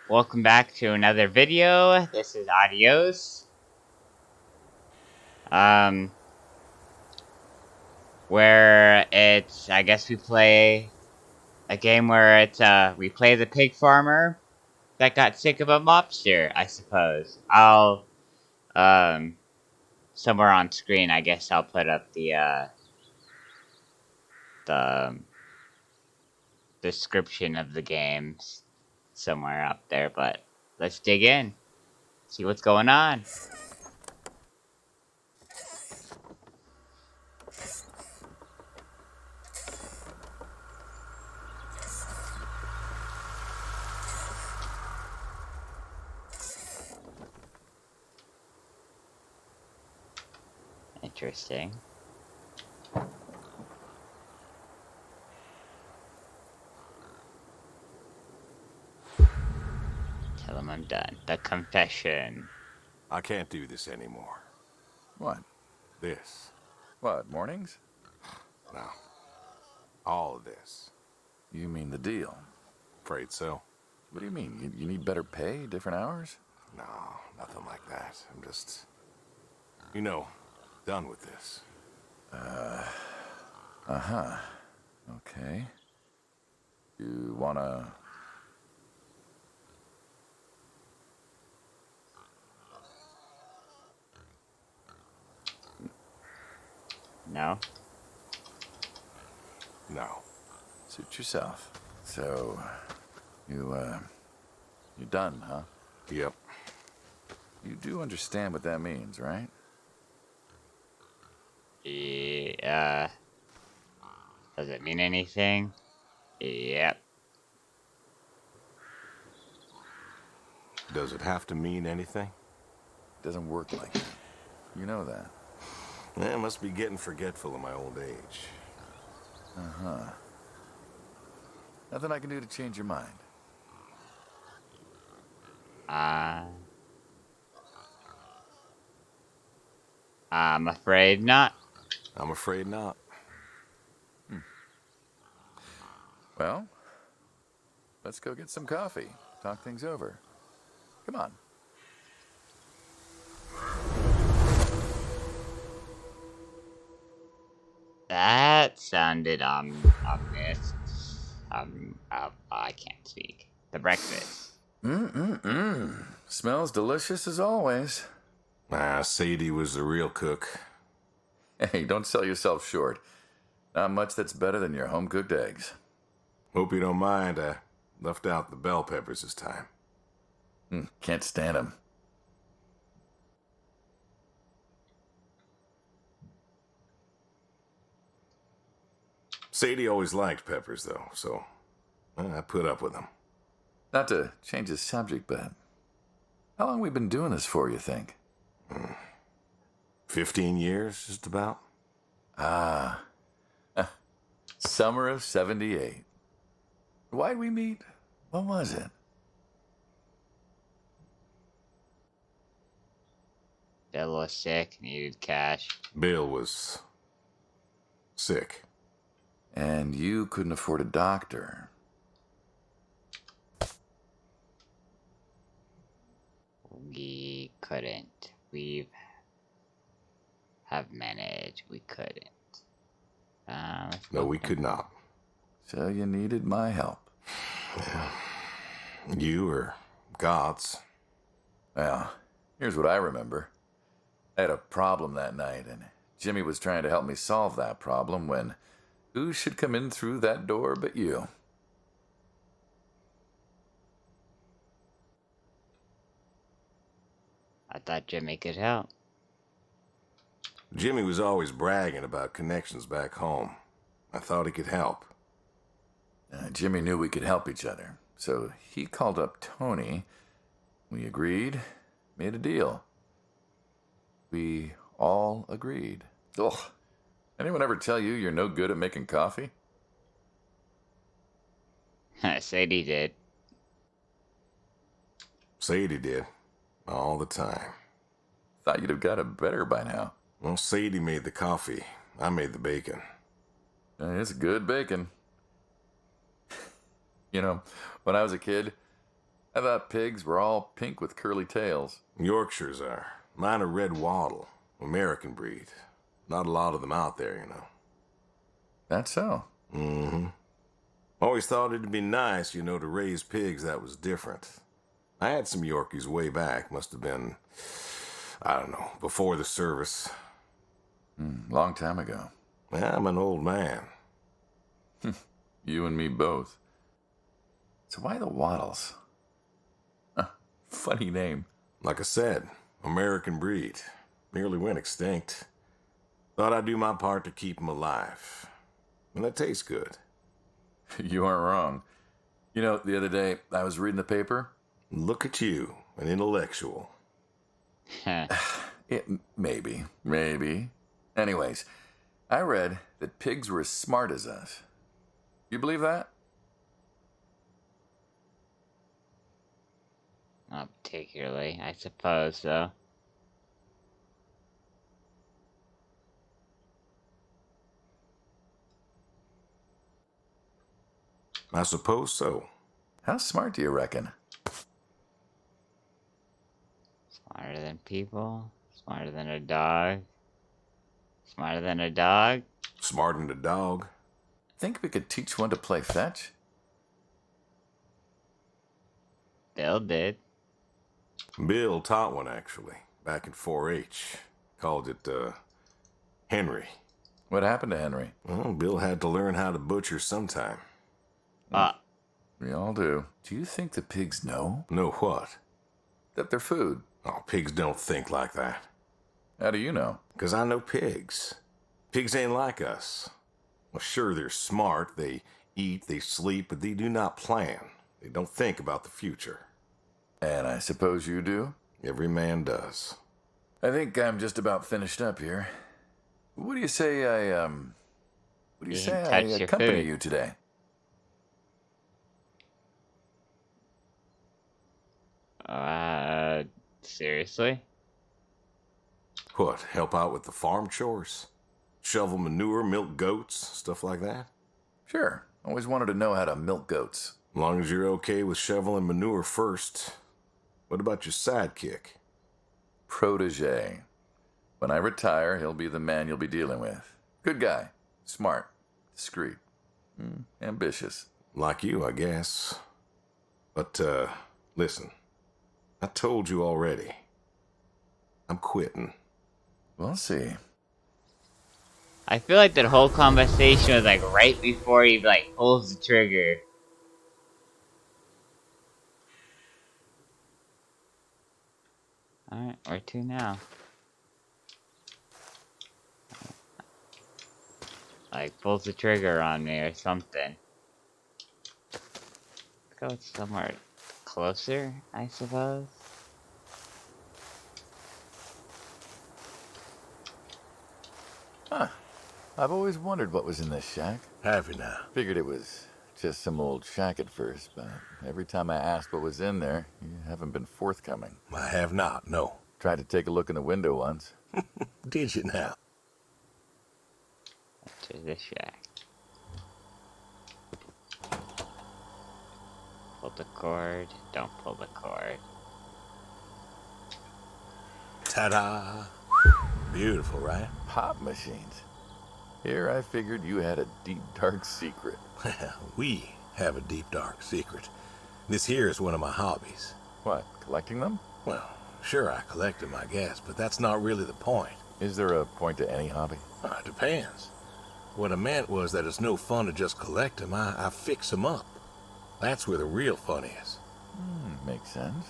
welcome back to another video. This is Adios. Where I guess we play a game where we play the pig farmer that got sick of a mobster, I suppose. Somewhere on screen, I guess I'll put up the description of the game somewhere up there, but let's dig in, see what's going on. Interesting. Tell him I'm done. The confession. I can't do this anymore. What? This. What, mornings? No. All of this. You mean the deal? Afraid so. What do you mean? You need better pay, different hours? No, nothing like that. I'm just, done with this. Uh-huh. Okay. You wanna... No? No. Suit yourself. So, you're done, huh? Yep. You do understand what that means, right? Yeah. Does it mean anything? Yep. Does it have to mean anything? It doesn't work like that. You know that. I must be getting forgetful in my old age. Uh-huh. Nothing I can do to change your mind. I'm afraid not. I'm afraid not. Well, let's go get some coffee. Talk things over. Come on. That sounded ominous. I can't speak. The breakfast. Smells delicious as always. Sadie was the real cook. Hey, don't sell yourself short. Not much that's better than your home-cooked eggs. Hope you don't mind, I left out the bell peppers this time. Can't stand them. Sadie always liked peppers, though, so I put up with them. Not to change the subject, but how long we been doing this for, you think? 15 years, just about. Summer of 78. Why'd we meet? What was it? Bill was sick, needed cash. Bill was sick. And you couldn't afford a doctor. We couldn't. We have managed. We couldn't. No, we could not. So you needed my help. Yeah. You or God's. Well, here's what I remember. I had a problem that night, and Jimmy was trying to help me solve that problem when who should come in through that door but you? I thought Jimmy could help. Jimmy was always bragging about connections back home. I thought he could help. Jimmy knew we could help each other, so he called up Tony. We agreed, made a deal. We all agreed. Ugh. Anyone ever tell you you're no good at making coffee? Sadie did. Sadie did. All the time. Thought you'd have got it better by now. Well, Sadie made the coffee. I made the bacon. It's good bacon. You know, when I was a kid, I thought pigs were all pink with curly tails. Yorkshires are. Mine are red wattle, American breed. Not a lot of them out there, you know. That's so. Mm-hmm. Always thought it'd be nice, you know, to raise pigs that was different. I had some Yorkies way back. Must have been, I don't know, before the service. Long time ago. I'm an old man. You and me both. So why the Waddles? Funny name. Like I said, American breed. Nearly went extinct. Thought I'd do my part to keep them alive. And that tastes good. You aren't wrong. You know, the other day, I was reading the paper. Look at you, an intellectual. Maybe. Anyways, I read that pigs were as smart as us. You believe that? Not particularly, I suppose, though. I suppose so. How smart do you reckon? Smarter than people? Smarter than a dog? Smarter than a dog? Smarter than a dog. Think we could teach one to play fetch? Bill did. Bill taught one, actually, back in 4-H. Called it, Henry. What happened to Henry? Well, Bill had to learn how to butcher sometime. We all do. Do you think the pigs know? Know what? That they're food. Oh, pigs don't think like that. How do you know? 'Cause I know pigs. Pigs ain't like us. Well, sure, they're smart. They eat, they sleep, but they do not plan. They don't think about the future. And I suppose you do? Every man does. I think I'm just about finished up here. What do you say I accompany you today? Seriously? What, help out with the farm chores? Shovel manure, milk goats, stuff like that? Sure. Always wanted to know how to milk goats. As long as you're okay with shoveling manure first. What about your sidekick? Protege. When I retire, he'll be the man you'll be dealing with. Good guy. Smart. Discreet. Ambitious. Like you, I guess. But, listen. I told you already. I'm quitting. We'll see. I feel like that whole conversation was like right before he like pulls the trigger. Alright, where to now? Like pulls the trigger on me or something. Let's go somewhere closer, I suppose. Huh. I've always wondered what was in this shack. Have you now? Figured it was just some old shack at first, but every time I asked what was in there, you haven't been forthcoming. I have not, no. Tried to take a look in the window once. Did you now? To this shack. Pull the cord. Don't pull the cord. Ta-da! Beautiful, right? Pop machines. Here I figured you had a deep, dark secret. We have a deep, dark secret. This here is one of my hobbies. What, collecting them? Well, sure, I collect them, I guess, but that's not really the point. Is there a point to any hobby? It depends. What I meant was that it's no fun to just collect them. I fix them up. That's where the real fun is. Makes sense.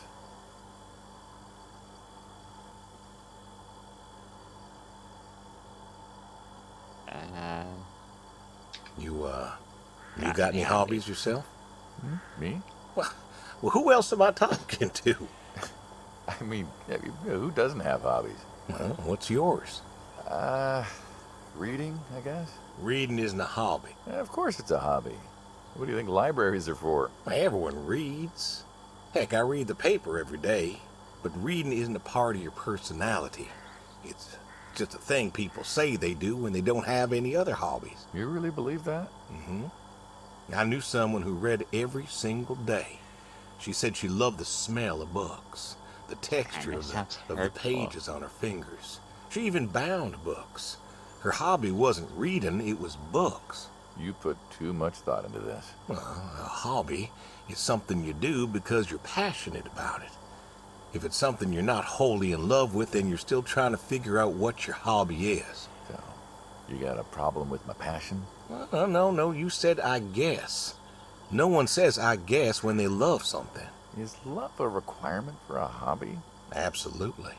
You got any hobbies yourself? Me? Well, who else am I talking to? I mean, who doesn't have hobbies? Well, what's yours? Reading, I guess? Reading isn't a hobby. Of course it's a hobby. What do you think libraries are for? Everyone reads. Heck, I read the paper every day. But reading isn't a part of your personality. It's just a thing people say they do when they don't have any other hobbies. You really believe that? Mm-hmm. I knew someone who read every single day. She said she loved the smell of books, the texture Kinda of sounds the hurtful. pages on her fingers. She even bound books. Her hobby wasn't reading, it was books. You put too much thought into this. Well, a hobby is something you do because you're passionate about it. If it's something you're not wholly in love with, then you're still trying to figure out what your hobby is. So, you got a problem with my passion? Well, no, you said I guess. No one says I guess when they love something. Is love a requirement for a hobby? Absolutely.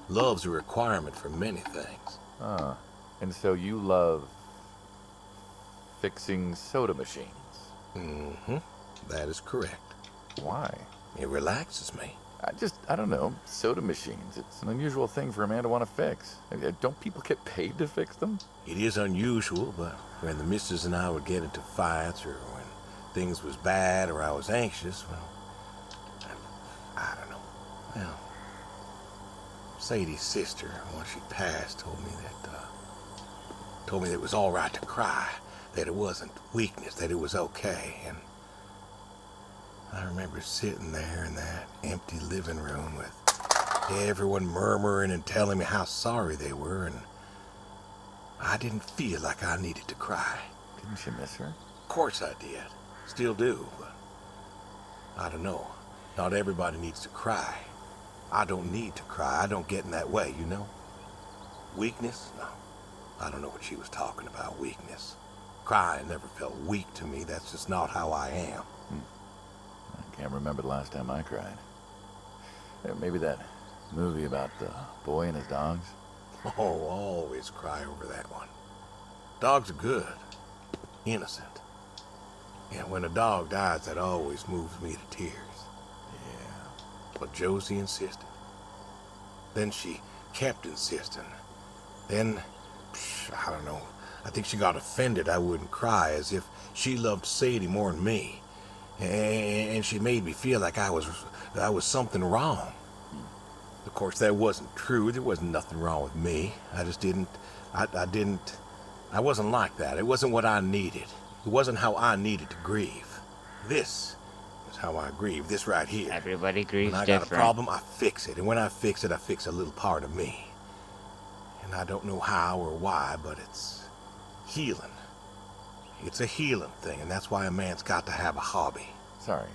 Love's a requirement for many things. And so you love fixing soda machines? Mm-hmm. That is correct. Why? It relaxes me. I don't know, soda machines. It's an unusual thing for a man to want to fix. Don't people get paid to fix them? It is unusual, but when the missus and I would get into fights, or when things was bad, or I was anxious, well, I don't know. Well, Sadie's sister, when she passed, told me that it was all right to cry, that it wasn't weakness, that it was okay. And I remember sitting there in that empty living room with everyone murmuring and telling me how sorry they were, and I didn't feel like I needed to cry. Didn't you miss her? Of course I did. Still do, but I don't know. Not everybody needs to cry. I don't need to cry. I don't get in that way, you know? Weakness? No. I don't know what she was talking about, weakness. Crying never felt weak to me. That's just not how I am. I can't remember the last time I cried. Maybe that movie about the boy and his dogs? Oh, always cry over that one. Dogs are good. Innocent. And when a dog dies, that always moves me to tears. Yeah. But Josie insisted. Then she kept insisting. Then, I don't know, I think she got offended I wouldn't cry, as if she loved Sadie more than me. And she made me feel like I was something wrong. Of course, that wasn't true. There wasn't nothing wrong with me. I just didn't, I wasn't like that. It wasn't what I needed. It wasn't how I needed to grieve. This is how I grieve, this right here. Everybody grieves When I different. got a problem, I fix it. And when I fix it, I fix a little part of me. And I don't know how or why, but it's healing. It's a healing thing, and that's why a man's got to have a hobby. Sorry,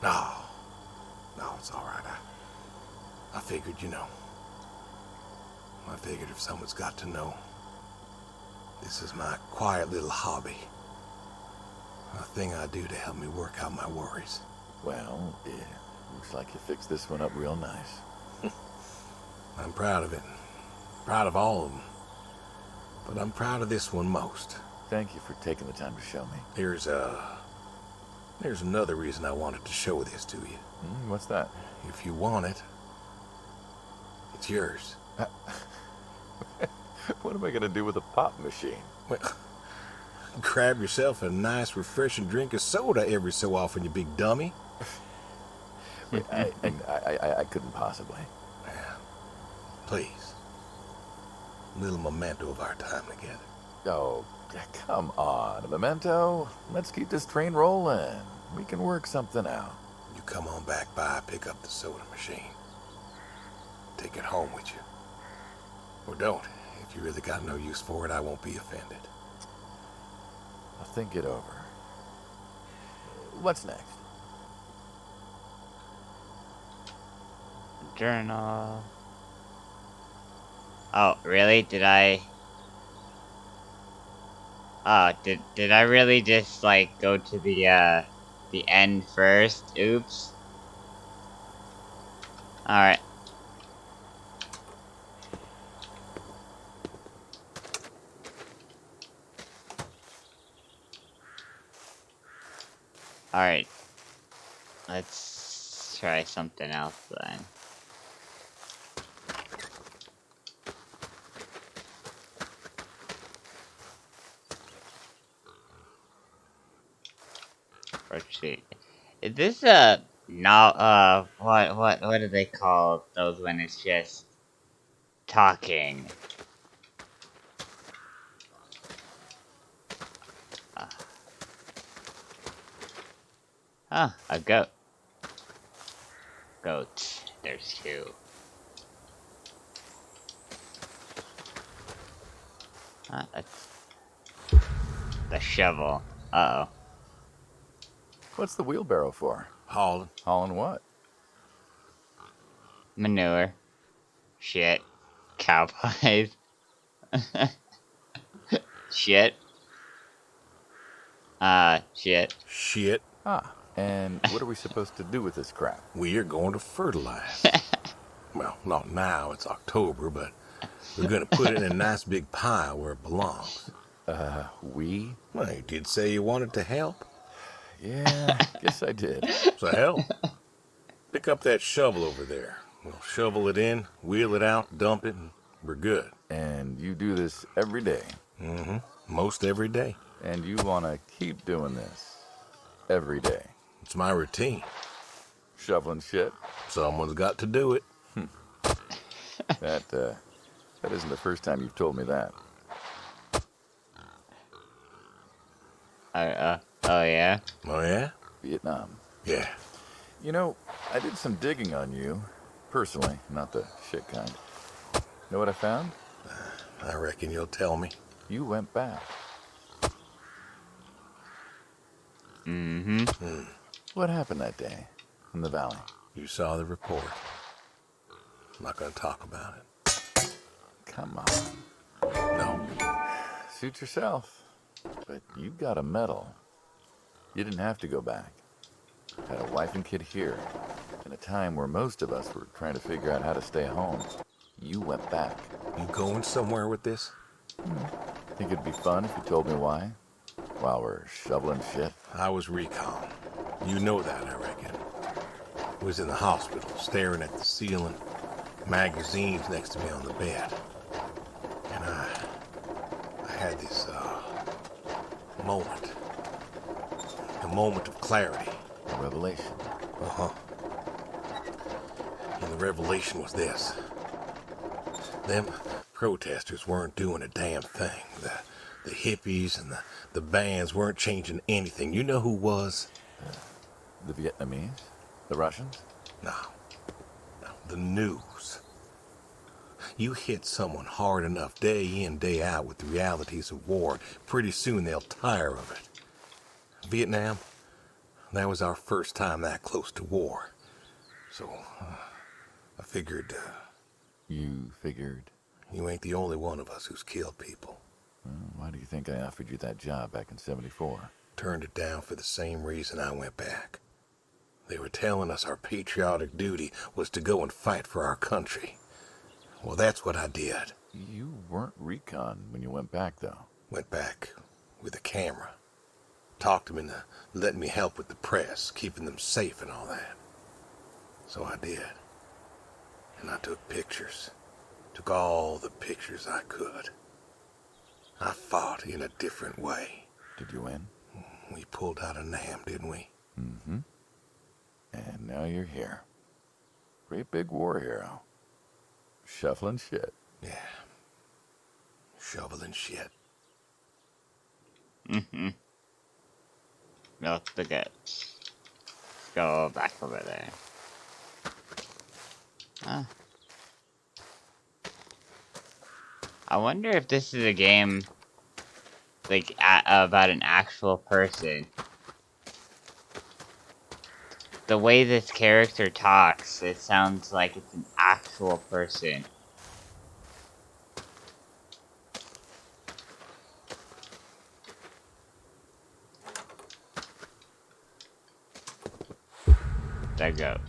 No, it's all right. I figured, you know. I figured if someone's got to know, this is my quiet little hobby. A thing I do to help me work out my worries. Well, yeah, looks like you fixed this one up real nice. I'm proud of it. Proud of all of them. But I'm proud of this one most. Thank you for taking the time to show me. There's another reason I wanted to show this to you. What's that? If you want it, it's yours. What am I going to do with a pop machine? Well, grab yourself a nice, refreshing drink of soda every so often, you big dummy. I couldn't possibly. Yeah. Please. A little memento of our time together. Oh, come on. A memento? Let's keep this train rolling. We can work something out. You come on back by, pick up the soda machine. Take it home with you. Or don't. If you really got no use for it, I won't be offended. I'll think it over. What's next? Journal. Oh, really? Did I... Oh, did I really just, like, go to the end first? Oops. Alright. Alright. Let's try something else then. Spreadsheet. Is this no what do they call those when it's just talking? A goat. Goats. There's two. The shovel. Uh-oh. What's the wheelbarrow for? Hauling. Hauling what? Manure. Shit. Cowboys. Shit. Shit. Shit. Ah, and what are we supposed to do with this crap? We are going to fertilize. Well, not now, it's October, but we're going to put it in a nice big pile where it belongs. We? Well, you did say you wanted to help. Yeah, guess I did. So help. Pick up that shovel over there. We'll shovel it in, wheel it out, dump it, and we're good. And you do this every day. Mm-hmm. Most every day. And you want to keep doing this every day. It's my routine. Shoveling shit. Someone's got to do it. That isn't the first time you've told me that. Oh yeah? Oh, yeah? Vietnam. Yeah. You know, I did some digging on you. Personally, not the shit kind. Know what I found? I reckon you'll tell me. You went back. Mm-hmm. What happened that day in the valley? You saw the report. I'm not going to talk about it. Come on. No. Suit yourself. But you got a medal. You didn't have to go back. Had a wife and kid here. In a time where most of us were trying to figure out how to stay home. You went back. You going somewhere with this? Think it'd be fun if you told me why? While we're shoveling shit? I was recon. You know that, I reckon. I was in the hospital, staring at the ceiling, magazines next to me on the bed. And I had this, moment. A moment of clarity. A revelation. Uh-huh. And the revelation was this. Them protesters weren't doing a damn thing. The hippies and the bands weren't changing anything. You know who was? The Vietnamese? The Russians? No. The news. You hit someone hard enough day in, day out with the realities of war, pretty soon they'll tire of it. Vietnam, that was our first time that close to war. So, I figured... You figured? You ain't the only one of us who's killed people. Why do you think I offered you that job back in '74? Turned it down for the same reason I went back. They were telling us our patriotic duty was to go and fight for our country. Well, that's what I did. You weren't recon when you went back, though. Went back with a camera. Talked them into letting me help with the press, keeping them safe and all that. So I did. And I took pictures. Took all the pictures I could. I fought in a different way. Did you win? We pulled out a Nam, didn't we? Mm-hmm. And now you're here. Great big war hero. Shuffling shit. Yeah. Shoveling shit. Mm-hmm. Milk the goats. Let's go back over there. Huh. I wonder if this is a game, like, about an actual person. The way this character talks, it sounds like it's an actual person. The goat.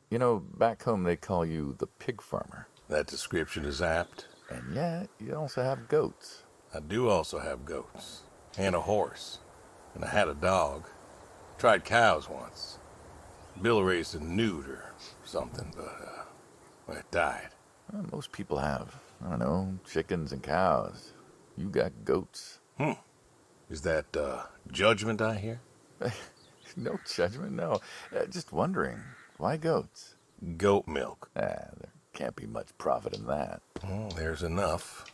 You know, back home they call you the pig farmer. That description is apt. And yet, you also have goats. I do also have goats. And a horse. And I had a dog. Tried cows once. Bill raised a newt or something, but, well, it died. Well, most people have, I don't know, chickens and cows. You got goats. Is that, judgment I hear? No judgment, no. Just wondering, why goats? Goat milk. There can't be much profit in that. Well, there's enough.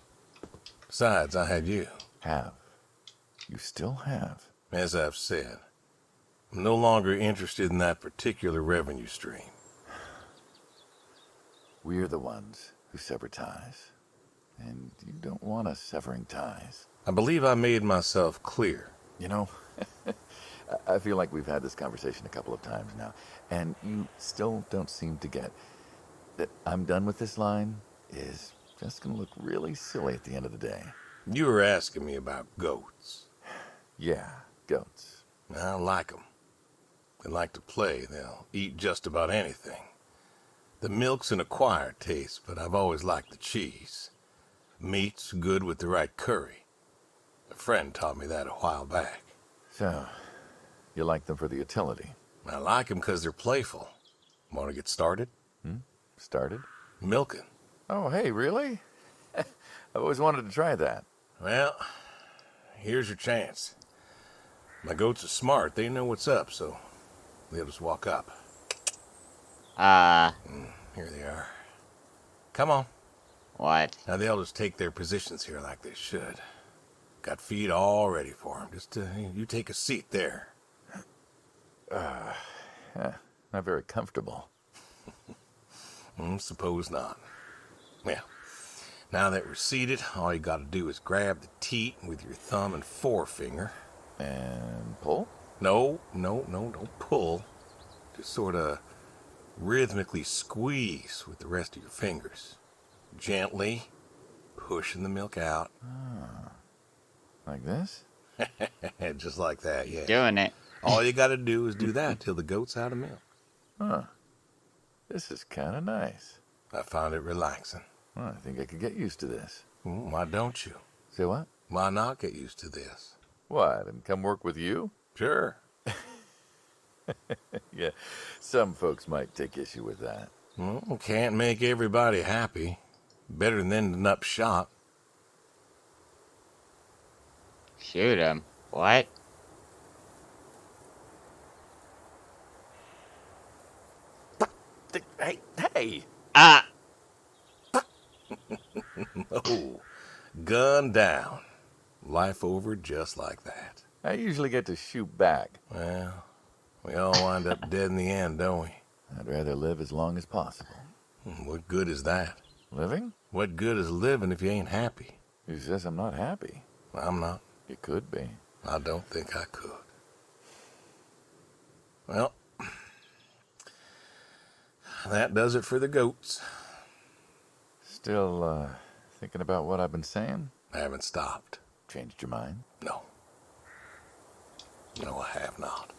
Besides, I had you. Have. You still have. As I've said, I'm no longer interested in that particular revenue stream. We're the ones who sever ties. And you don't want us severing ties. I believe I made myself clear. You know, I feel like we've had this conversation a couple of times now, and you still don't seem to get that I'm done with this line is just going to look really silly at the end of the day. You were asking me about goats. Yeah, goats. I like them. They like to play. They'll eat just about anything. The milk's an acquired taste, but I've always liked the cheese. Meat's good with the right curry. A friend taught me that a while back. So, you like them for the utility? I like them because they're playful. Want to get started? Started? Milking. Oh, hey, really? I've always wanted to try that. Well, here's your chance. My goats are smart. They know what's up, so they'll just walk up. Here they are. Come on. What? Now they'll just take their positions here like they should. Got feed all ready for them. Just you take a seat there. Not very comfortable. Suppose not. Well, now that we're seated, all you gotta do is grab the teat with your thumb and forefinger. And pull? No, don't pull. Just sort of rhythmically squeeze with the rest of your fingers. Gently pushing the milk out. Like this? Just like that, yeah. Doing it. All you gotta do is do that till the goat's out of milk. Huh. This is kind of nice. I found it relaxing. Well, I think I could get used to this. Why don't you? Say what? Why not get used to this? What, and come work with you? Sure. Yeah, some folks might take issue with that. Well, can't make everybody happy. Better than ending up shot. Shoot him. What? Hey! Ah! Oh, gun down. Life over just like that. I usually get to shoot back. Well, we all wind up dead in the end, don't we? I'd rather live as long as possible. What good is that? Living? What good is living if you ain't happy? Who says I'm not happy? I'm not. You could be. I don't think I could. Well, that does it for the goats. Still, thinking about what I've been saying? I haven't stopped. Changed your mind? No. No, I have not.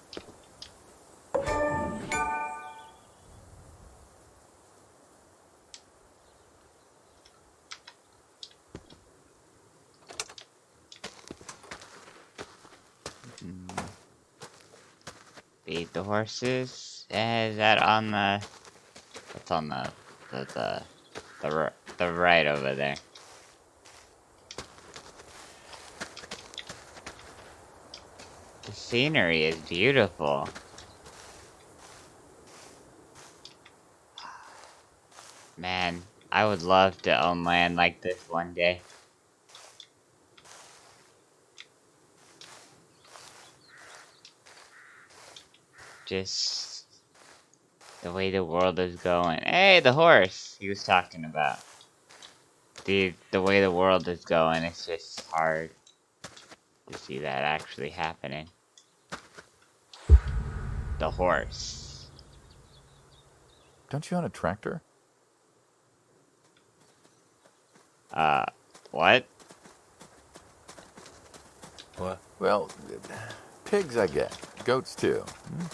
Feed the horses. Is that on the? What's on the right over there? The scenery is beautiful. Man, I would love to own land like this one day. Just the way the world is going. Hey, the horse he was talking about. The way the world is going, it's just hard to see that actually happening. The horse. Don't you own a tractor? What? What? Well, pigs I get. Goats too.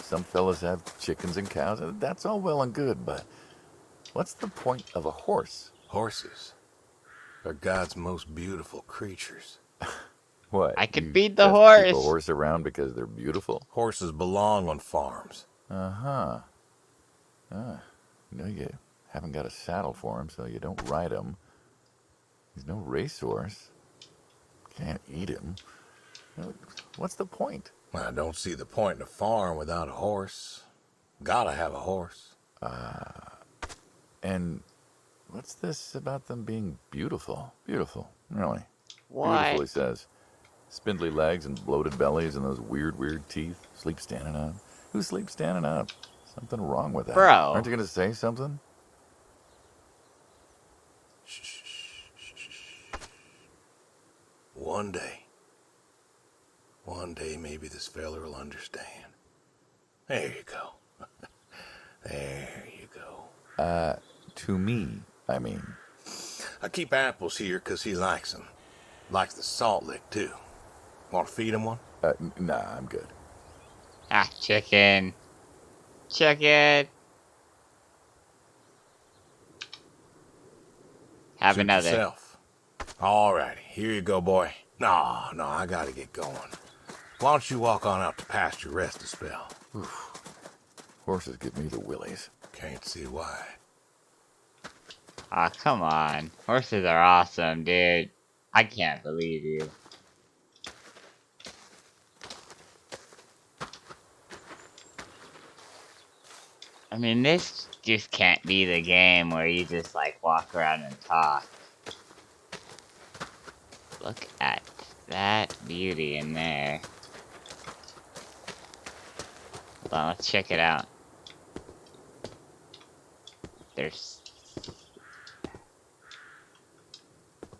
Some fellas have chickens and cows. That's all well and good, but what's the point of a horse? Horses are God's most beautiful creatures. What? I could you beat the just horse. Keep a horse around because they're beautiful? Horses belong on farms. Uh-huh. You haven't got a saddle for him, so you don't ride him. He's no racehorse. Can't eat him. What's the point? I don't see the point in a farm without a horse. Gotta have a horse. And what's this about them being beautiful? Beautiful, really. What? Beautiful, he says. Spindly legs and bloated bellies and those weird teeth. Sleep standing on. Who sleeps standing up? Something wrong with that. Bro. Aren't you going to say something? One day maybe this fella will understand. There you go. There you go. To me, I mean. I keep apples here 'cause he likes them. Likes the salt lick, too. Want to feed him one? Nah, I'm good. Ah, chicken. Chicken. Have Suit another. yourself. Alrighty, here you go, boy. No, I gotta get going. Why don't you walk on out to pasture, rest a spell? Oof. Horses give me the willies. Can't see why. Aw, come on. Horses are awesome, dude. I can't believe you. I mean, this just can't be the game where you just, like, walk around and talk. Look at that beauty in there. Hold on, let's check it out. There's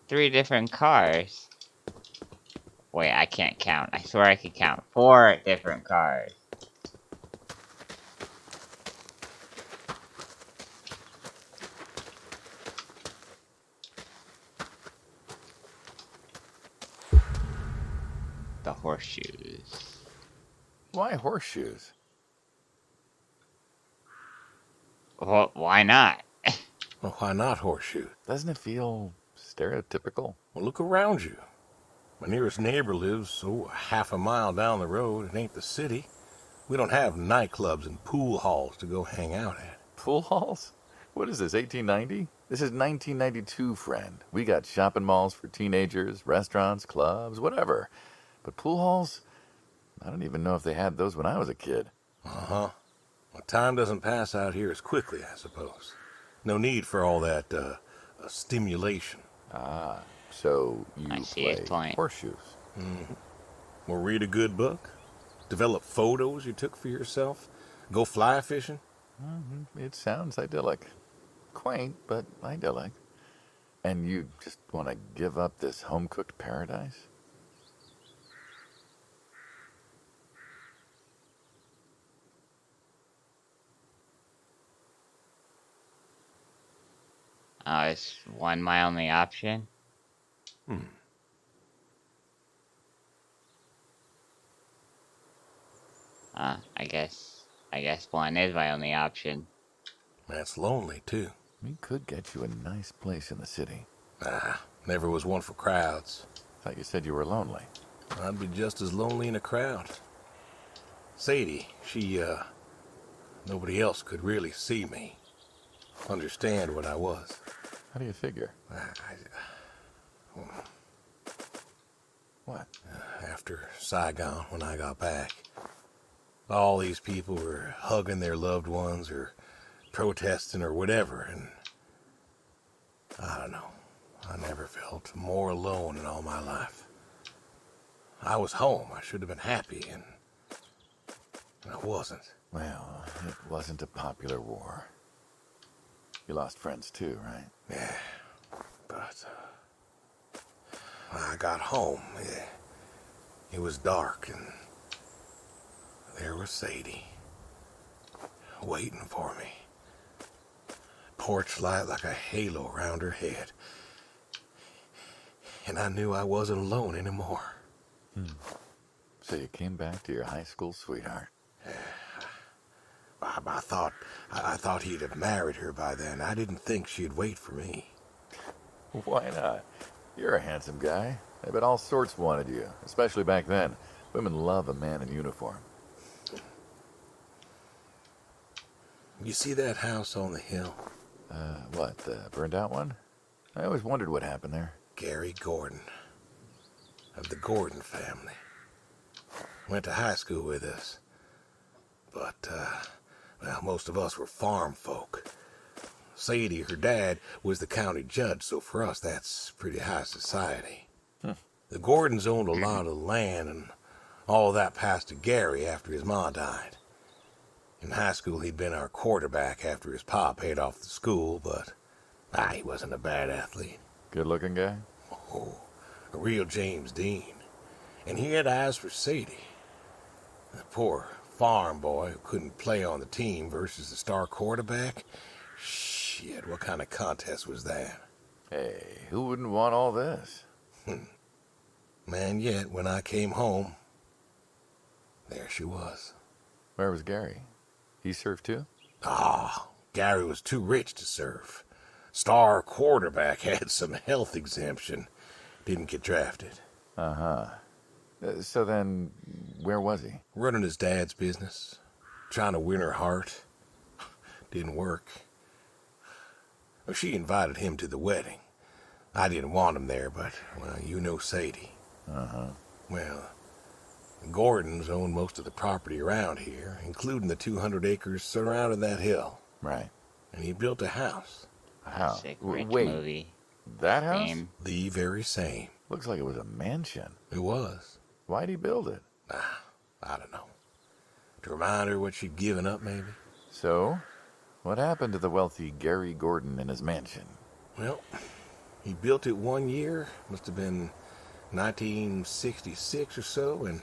3 different cars. Wait, I can't count. I swear I could count 4 different cars. The horseshoes. Why horseshoes? Well, why not? Well, why not horseshoe? Doesn't it feel stereotypical? Well, look around you. My nearest neighbor lives, half a mile down the road. It ain't the city. We don't have nightclubs and pool halls to go hang out at. Pool halls? What is this, 1890? This is 1992, friend. We got shopping malls for teenagers, restaurants, clubs, whatever. But pool halls? I don't even know if they had those when I was a kid. Uh-huh. Well, time doesn't pass out here as quickly, I suppose. No need for all that, stimulation. Ah, so you I see his play point. horseshoes. Mm-hmm. Or read a good book. Develop photos you took for yourself. Go fly fishing. It sounds idyllic. Quaint, but idyllic. And you just want to give up this home-cooked paradise? Oh, is 1 my only option? I guess 1 is my only option. That's lonely, too. We could get you a nice place in the city. Never was one for crowds. Thought you said you were lonely. I'd be just as lonely in a crowd. Sadie, nobody else could really see me. Understand what I was. How do you figure? What? After Saigon, when I got back, all these people were hugging their loved ones or protesting or whatever, and I don't know. I never felt more alone in all my life. I was home. I should have been happy, and I wasn't. Well, it wasn't a popular war. You lost friends too, right? Yeah, but when I got home, it was dark, and there was Sadie waiting for me. Porch light like a halo around her head. And I knew I wasn't alone anymore. So you came back to your high school sweetheart. I thought he'd have married her by then. I didn't think she'd wait for me. Why not? You're a handsome guy. I bet all sorts wanted you, especially back then. Women love a man in uniform. You see that house on the hill? What, the burned out one? I always wondered what happened there. Gary Gordon, of the Gordon family. Went to high school with us. But, well, most of us were farm folk. Sadie, her dad, was the county judge, so for us that's pretty high society. The Gordons owned a lot of land, and all that passed to Gary after his ma died. In high school, he'd been our quarterback after his pa paid off the school, but he wasn't a bad athlete. Good-looking guy? Oh, a real James Dean. And he had eyes for Sadie. The poor farm boy who couldn't play on the team versus the star quarterback. Shit, what kind of contest was that? Hey, who wouldn't want all this? Man, yet when I came home, there she was. Where was Gary? He served too? Gary was too rich to serve. Star quarterback had some health exemption. Didn't get drafted. Uh-huh. So then, where was he? Running his dad's business. Trying to win her heart. Didn't work. Well, she invited him to the wedding. I didn't want him there, but, well, you know Sadie. Uh-huh. Well, Gordons own most of the property around here, including the 200 acres surrounding that hill. Right. And he built a house. A house? Sick rich Wait, movie. that house? Same. The very same. Looks like it was a mansion. It was. Why'd he build it? I don't know. To remind her what she'd given up, maybe? So, what happened to the wealthy Gary Gordon in his mansion? Well, he built it one year. Must have been 1966 or so, and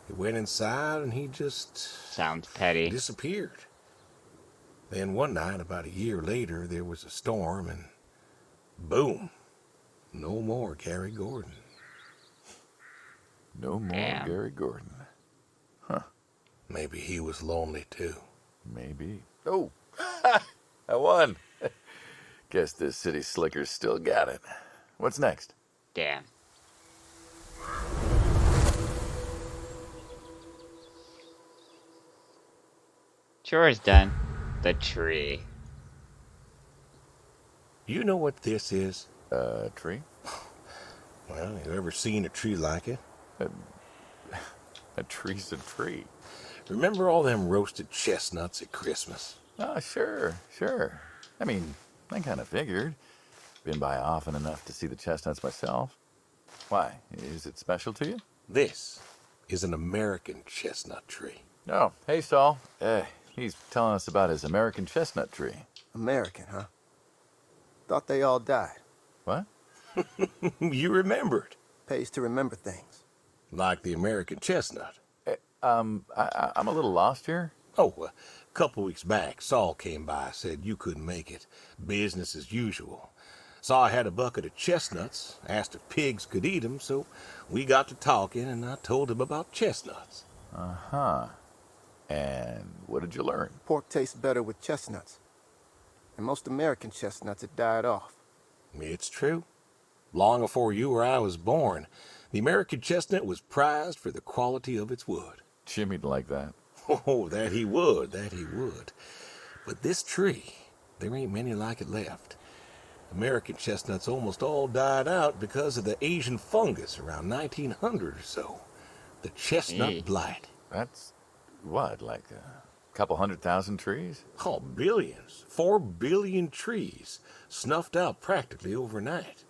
he went inside and he just Sounds petty. disappeared. Then one night, about a year later, there was a storm and boom, no more Gary Gordon. No more Damn. Gary Gordon. Huh. Maybe he was lonely too. Maybe. Oh, I won. Guess this city slicker's still got it. What's next? Damn. Chores done. The tree. You know what this is? Tree? Well, you ever seen a tree like it? A tree's a tree. Remember all them roasted chestnuts at Christmas? Oh, sure. I mean, I kind of figured. Been by often enough to see the chestnuts myself. Why? Is it special to you? This is an American chestnut tree. Oh, hey, Saul. He's telling us about his American chestnut tree. American, huh? Thought they all died. What? You remembered. Pays to remember things. Like the American chestnut. I'm a little lost here. Oh, a couple weeks back, Saul came by, said you couldn't make it. Business as usual. Saw I had a bucket of chestnuts, asked if pigs could eat them, so we got to talking, and I told him about chestnuts. Uh-huh. And what did you learn? Pork tastes better with chestnuts. And most American chestnuts had died off. It's true. Long before you or I was born, the American chestnut was prized for the quality of its wood. Jimmy'd like that. Oh, that he would. But this tree, there ain't many like it left. American chestnuts almost all died out because of the Asian fungus around 1900 or so. The chestnut blight. That's what, like a couple 100,000 trees? Oh, billions. 4 billion trees snuffed out practically overnight.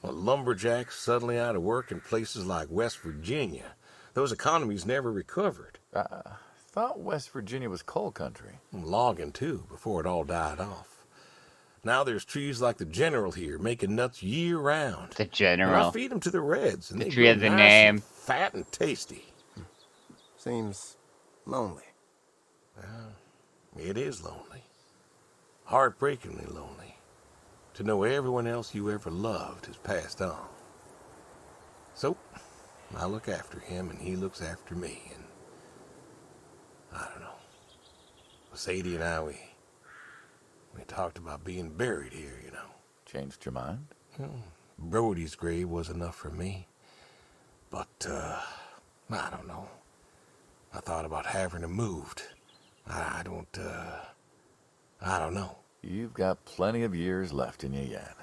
Well, lumberjacks suddenly out of work in places like West Virginia. Those economies never recovered. Thought West Virginia was coal country. Logging, too, before it all died off. Now there's trees like the General here making nuts year-round. The And I General. feed them to the Reds, and The they tree grow has a nice name. and fat and tasty. Seems lonely. It is lonely. Heartbreakingly lonely. To know everyone else you ever loved has passed on. So, I look after him and he looks after me, and I don't know. Sadie and I, we talked about being buried here, you know. Changed your mind? Brody's grave was enough for me. But, I don't know. I thought about having him moved. I don't know. You've got plenty of years left in you yet.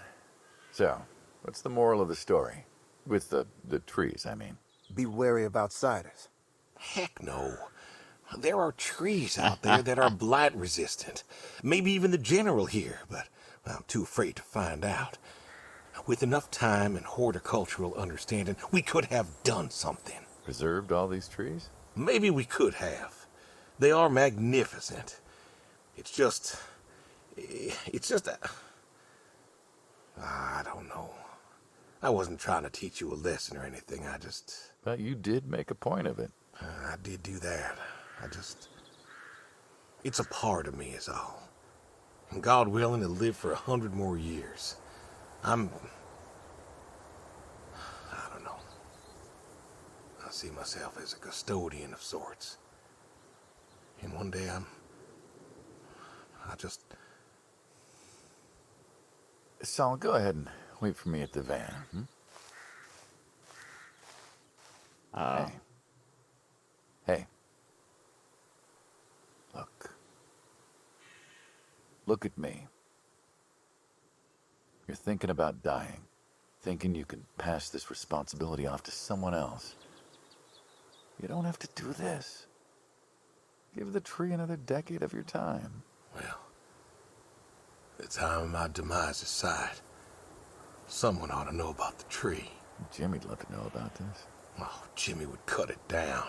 So, what's the moral of the story? With the trees, I mean. Be wary of outsiders. Heck no. There are trees out there that are blight resistant. Maybe even the General here, but I'm too afraid to find out. With enough time and horticultural understanding, we could have done something. Preserved all these trees? Maybe we could have. They are magnificent. It's just I don't know. I wasn't trying to teach you a lesson or anything. But you did make a point of it. I did do that. It's a part of me is all. And God willing, to live for 100 more years. I don't know. I see myself as a custodian of sorts. And one day Saul, go ahead and wait for me at the van. Oh. Hey. Hey. Look. Look at me. You're thinking about dying. Thinking you can pass this responsibility off to someone else. You don't have to do this. Give the tree another decade of your time. well, the time of my demise aside, someone ought to know about the tree. Jimmy'd love to know about this. Oh, Jimmy would cut it down.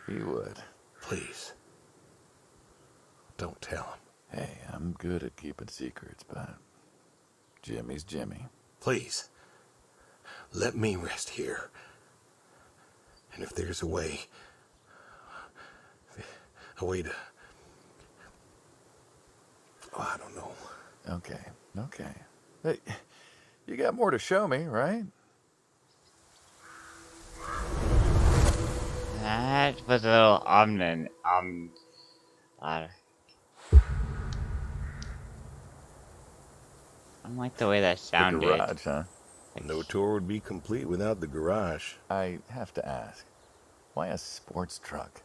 He would. Please. Don't tell him. Hey, I'm good at keeping secrets, but Jimmy's Jimmy. Please. Let me rest here. And if there's a way to... Oh, I don't know. Okay. Hey, you got more to show me, right? That was a little I don't like the way that The sounded. garage, huh? No tour would be complete without the garage. I have to ask, why a sports truck?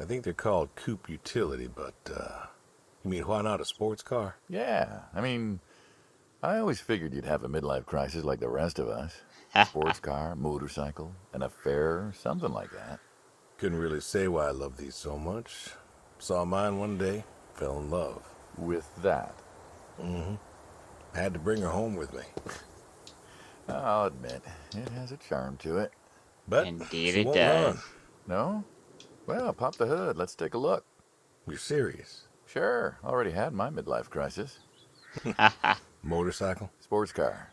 I think they're called coupe utility, but, you mean why not a sports car? Yeah, I mean, I always figured you'd have a midlife crisis like the rest of us. Sports car, motorcycle, an affair, something like that. Couldn't really say why I love these so much. Saw mine one day, fell in love. With that, Mm-hmm. I had to bring her home with me. I'll admit, it has a charm to it. But Indeed she it won't does. run. No? Well, pop the hood. Let's take a look. You're serious? Sure, already had my midlife crisis. Motorcycle? Sports car.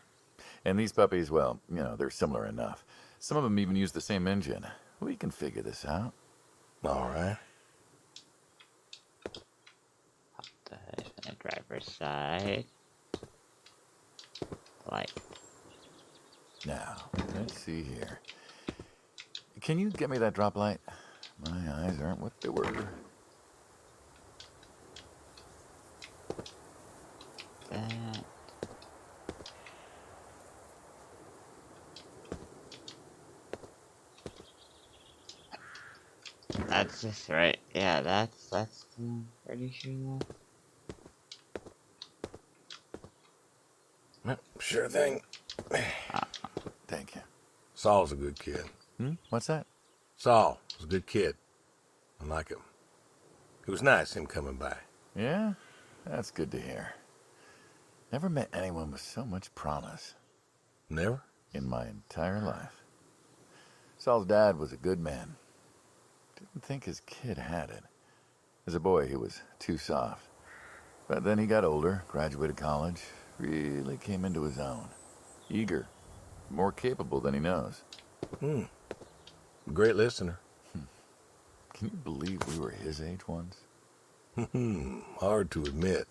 And these puppies, well, you know, they're similar enough. Some of them even use the same engine. We can figure this out. All right. The hood from the driver's side. Light. Now, let's see here. Can you get me that drop light? My eyes aren't what they were. That. That's just right. Yeah, that's pretty sure that. Yep, sure thing. Thank you. Saul's a good kid. What's that? Saul was a good kid. I like him. It was nice him coming by. Yeah? That's good to hear. Never met anyone with so much promise Never? in my entire life. Saul's dad was a good man. Didn't think his kid had it. As a boy, he was too soft. But then he got older, graduated college, really came into his own. Eager, more capable than he knows. Great listener. Can you believe we were his age once? Hard to admit.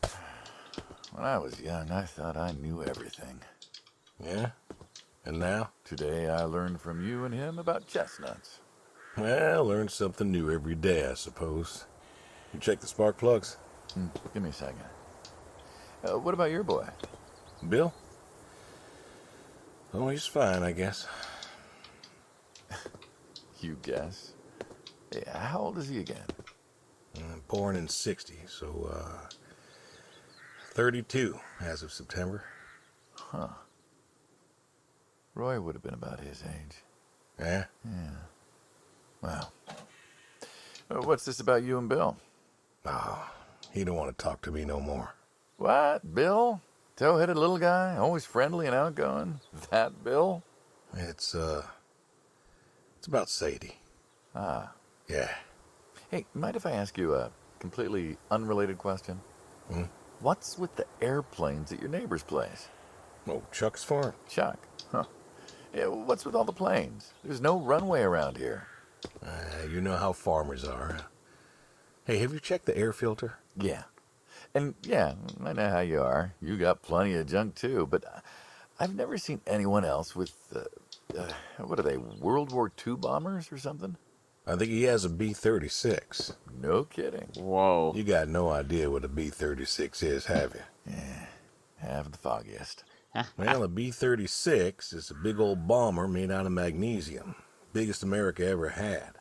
When I was young, I thought I knew everything. Yeah? And now? Today, I learned from you and him about chestnuts. Well, learn something new every day, I suppose. You check the spark plugs? Give me a second. What about your boy? Bill? Oh, he's fine, I guess. You guess. Yeah, how old is he again? Born in 60, so, 32 as of September. Huh. Roy would have been about his age. Yeah? Yeah. Well. What's this about you and Bill? Oh, he don't want to talk to me no more. What? Bill? Tow-headed little guy? Always friendly and outgoing? That Bill? It's about Sadie. Ah. Yeah. Hey, mind if I ask you a completely unrelated question? Hmm? What's with the airplanes at your neighbor's place? Oh, Chuck's farm. Chuck. Huh. Yeah, what's with all the planes? There's no runway around here. You know how farmers are. Hey, have you checked the air filter? Yeah. And yeah, I know how you are. You got plenty of junk too, but I've never seen anyone else with, what are they, World War II bombers or something? I think he has a B-36. No kidding. Whoa. You got no idea what a B-36 is, have you? Yeah, have the foggiest. Well, a B-36 is a big old bomber made out of magnesium. Biggest America ever had.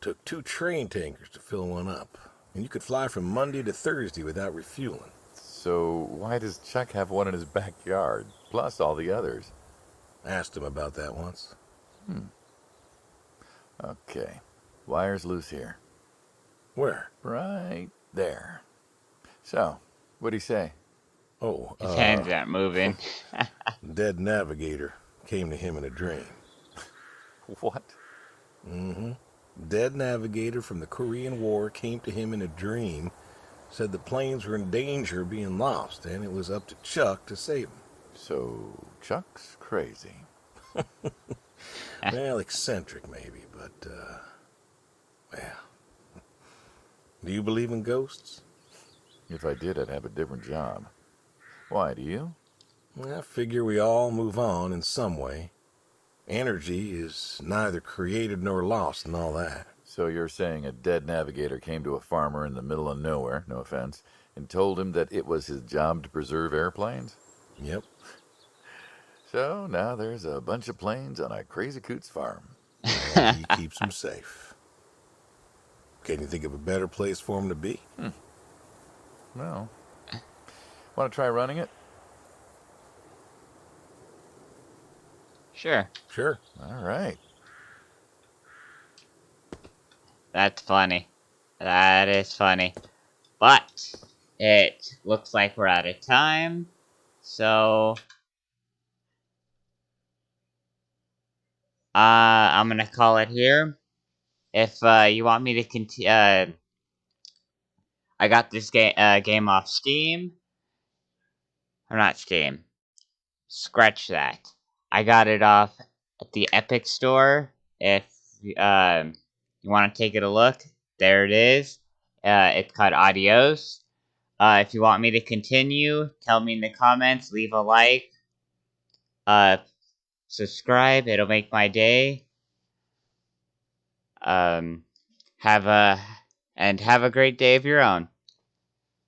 Took 2 train tankers to fill one up. And you could fly from Monday to Thursday without refueling. So why does Chuck have one in his backyard, plus all the others? Asked him about that once. Okay, wire's loose here. Where? Right there. So, what'd he say? Oh, His hands aren't moving. dead navigator came to him in a dream. What? Dead navigator from the Korean War came to him in a dream, said the planes were in danger of being lost, and it was up to Chuck to save them. So, Chuck's crazy. Well, eccentric maybe, but, well. Do you believe in ghosts? If I did, I'd have a different job. Why, do you? I figure we all move on in some way. Energy is neither created nor lost and all that. So you're saying a dead navigator came to a farmer in the middle of nowhere, no offense, and told him that it was his job to preserve airplanes? Yep. So now there's a bunch of planes on a crazy coot's farm. And he keeps them safe. Can you think of a better place for him to be? Well, want to try running it? Sure. Sure. All right. That's funny. That is funny. But it looks like we're out of time. So I'm gonna call it here. If you want me to continue, I got this game off Steam. Or not Steam. Scratch that. I got it off at the Epic Store. If you want to take it a look, there it is. It's called Adios. If you want me to continue, tell me in the comments. Leave a like. Subscribe. It'll make my day. Have a great day of your own.